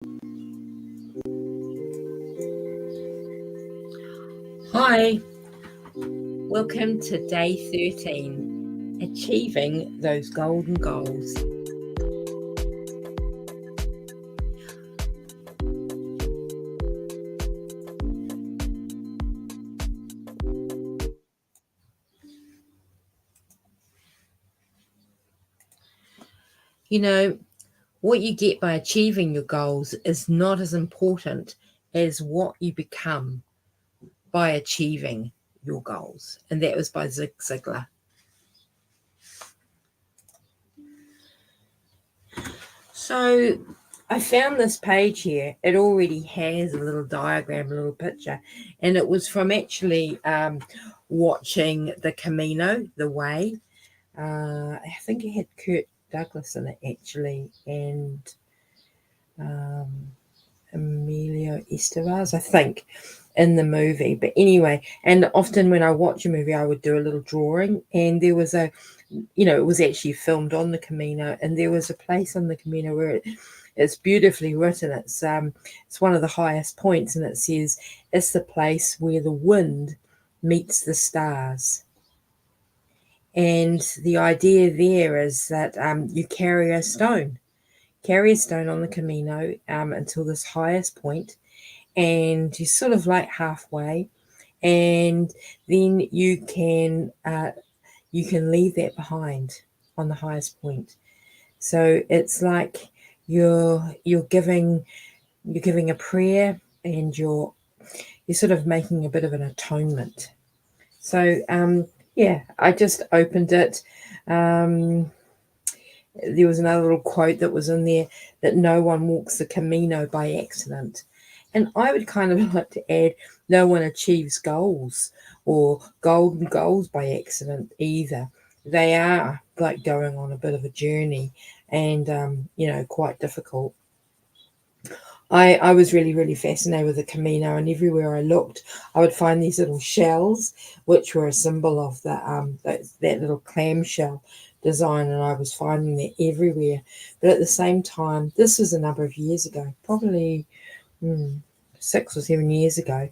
Hi, welcome to day 13, achieving those golden goals. You know, what you get by achieving your goals is not as important as what you become by achieving your goals. And that was by Zig Ziglar. So I found this page here. It already has a little diagram, a little picture, and it was from actually watching the Camino, the Way. I think it had Kurt Douglas in it actually, and Emilio Estevez, I think, in the movie. But anyway, and often when I watch a movie, I would do a little drawing, and there was it was actually filmed on the Camino, and there was a place on the Camino where it's beautifully written. It's one of the highest points, and it says it's the place where the wind meets the stars. And the idea there is that you carry a stone on the Camino until this highest point, and you're sort of like halfway, and then you can leave that behind on the highest point. So it's like you're giving a prayer, and you're sort of making a bit of an atonement. So I just opened it. There was another little quote that was in there, that no one walks the Camino by accident. And I would kind of like to add, no one achieves goals or golden goals by accident either. They are like going on a bit of a journey, and, quite difficult. I was really, really fascinated with the Camino, and everywhere I looked, I would find these little shells, which were a symbol of that little clamshell design, and I was finding that everywhere. But at the same time, this was a number of years ago, probably 6 or 7 years ago.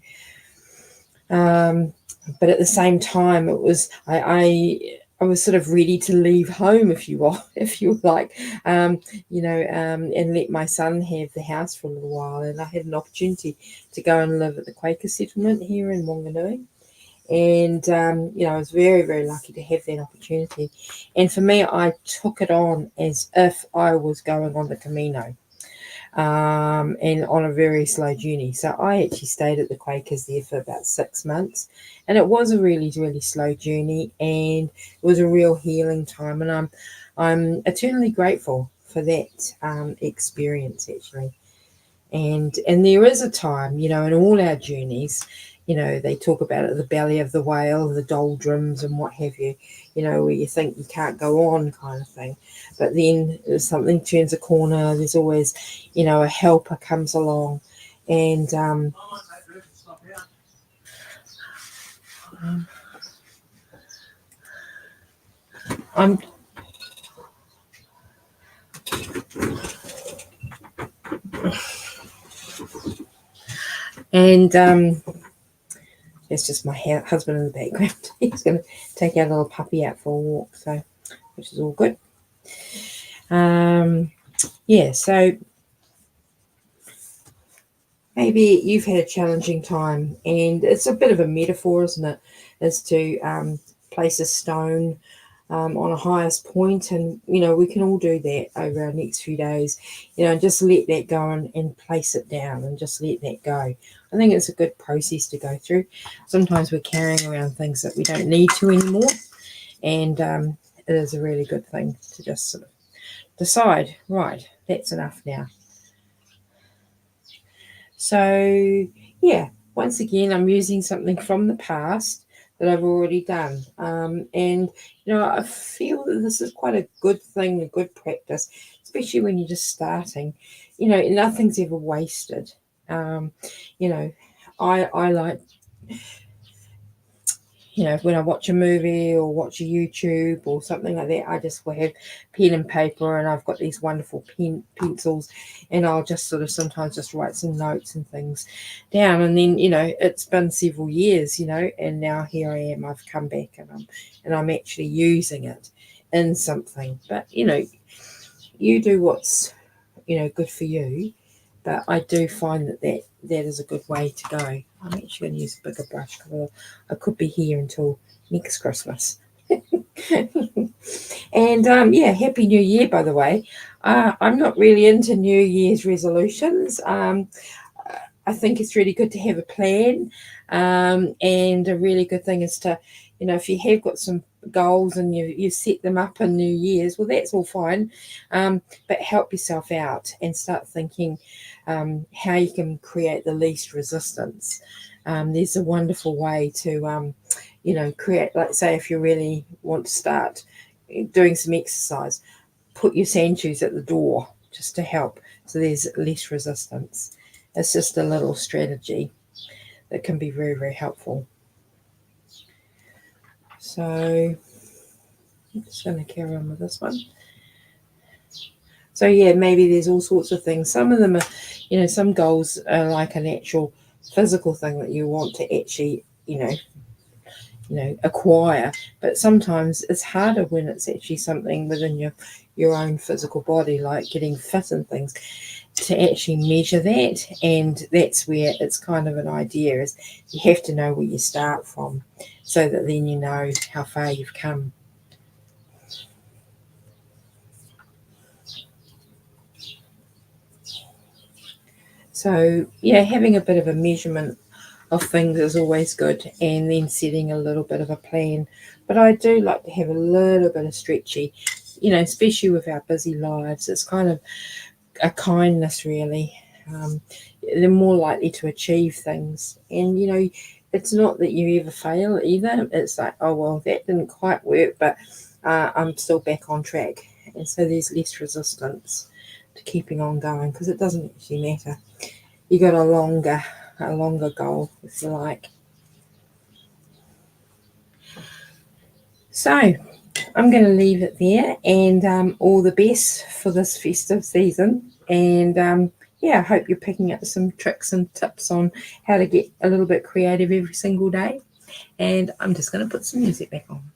But at the same time, it was I was sort of ready to leave home, if you like, and let my son have the house for a little while. And I had an opportunity to go and live at the Quaker settlement here in Wanganui. And, I was very, very lucky to have that opportunity. And for me, I took it on as if I was going on the Camino, and on a very slow journey. So I actually stayed at the Quakers there for about 6 months, and it was a really, really slow journey, and it was a real healing time. And I'm eternally grateful for that experience, actually. And there is a time, in all our journeys, they talk about it, the belly of the whale, the doldrums and what have you, where you think you can't go on kind of thing. But then something turns a corner, there's always, a helper comes along. And I'm and it's just my husband in the background. He's going to take our little puppy out for a walk, so which is all good. So maybe you've had a challenging time, and it's a bit of a metaphor, isn't it, as to place a stone on a highest point. And, we can all do that over our next few days, just let that go and place it down and just let that go. I think it's a good process to go through. Sometimes we're carrying around things that we don't need to anymore, and it is a really good thing to just sort of decide, right, that's enough now. So, once again, I'm using something from the past that I've already done. And, I feel that this is quite a good thing, a good practice, especially when you're just starting. Nothing's ever wasted. I like, when I watch a movie or watch a YouTube or something like that, I just will have pen and paper, and I've got these wonderful pencils, and I'll just sort of sometimes just write some notes and things down. And then, it's been several years, and now here I am, I've come back, and I'm actually using it in something. But, you do what's, good for you. But I do find that is a good way to go. I'm actually going to use a bigger brush because I could be here until next Christmas. And Happy New Year, by the way. I'm not really into New Year's resolutions. I think it's really good to have a plan. And a really good thing is to, if you have got some goals and you set them up in New Year's, well, that's all fine. But help yourself out and start thinking how you can create the least resistance. There's a wonderful way to, create, like, say, if you really want to start doing some exercise, put your sand shoes at the door just to help. So there's less resistance. It's just a little strategy that can be very, very helpful. So I'm just going to carry on with this one. So maybe there's all sorts of things. Some of them are, some goals are like an actual physical thing that you want to actually, acquire. But sometimes it's harder when it's actually something within your own physical body, like getting fit and things, to actually measure that. And that's where it's kind of an idea, is you have to know where you start from, so that then you know how far you've come. So having a bit of a measurement of things is always good, and then setting a little bit of a plan. But I do like to have a little bit of stretchy, especially with our busy lives. It's kind of a kindness, really. They're more likely to achieve things, and it's not that you ever fail either. It's like, oh well, that didn't quite work, but I'm still back on track, and so there's less resistance to keeping on going, because it doesn't actually matter. You got a longer goal, if you like. So I'm going to leave it there, and all the best for this festive season. And I hope you're picking up some tricks and tips on how to get a little bit creative every single day. And I'm just going to put some music back on.